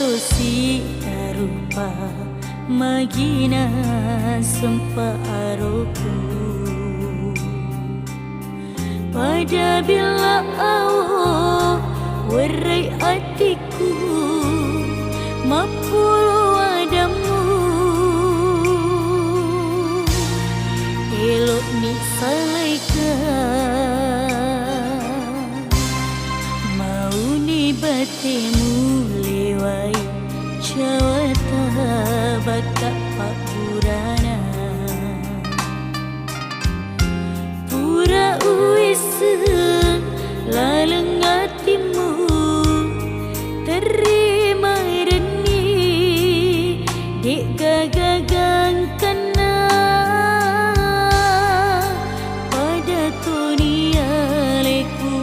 tosi tarupa magina sempa aroku pada bila awak warai hatiku mapulu adamu elok ni salaikan mau ni batemu lewai cawata bakat pak purana pura uisa laleng hatimu terima reni dek gagagang kena pada dunia leku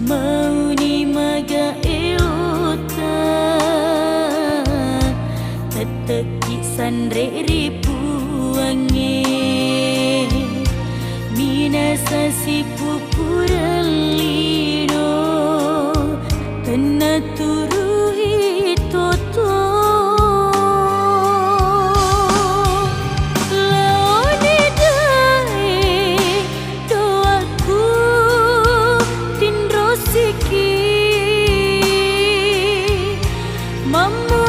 mau ni maga elota teteki sandre ribu wangi minasa si pupuralino tena turuhi toto laoni dae doaku tindrosiki mamu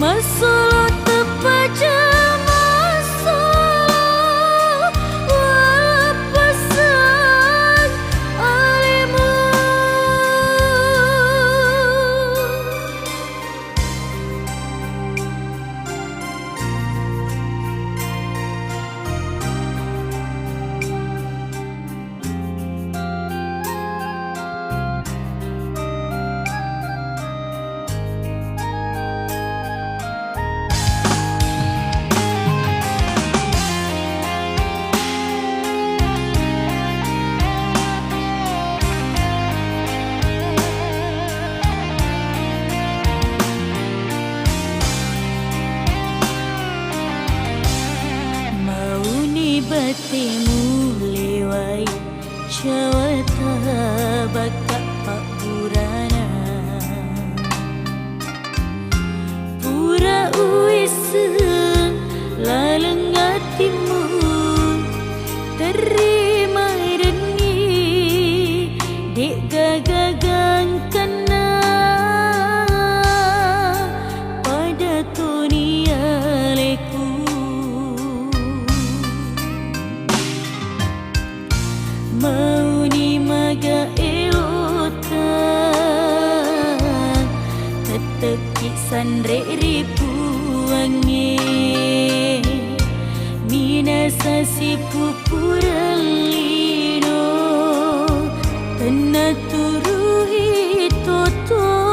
masuk tepaja masuk wapasan alimu batemu lewai cawata bakat pak purana pura uisa laleng hatimu terima reni dek gagagang kena pada dunia leku mau ni maga elota teteki sandre ribu wangi minasa si pupuralino tena turuhi toto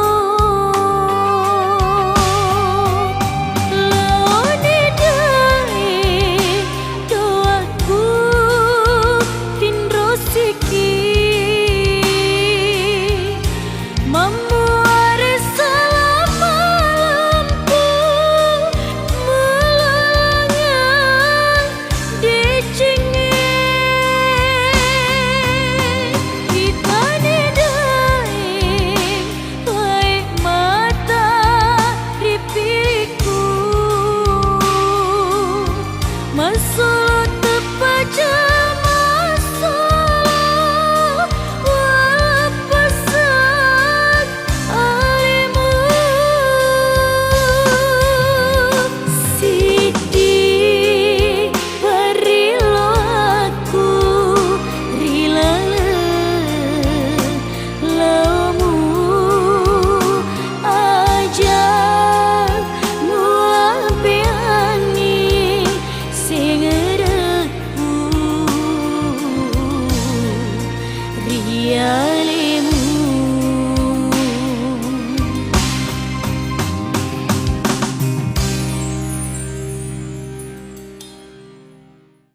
masuk tepaja masuk wapasan alimu Siti parilo aku rilala laumu aja muapiani sing yeah.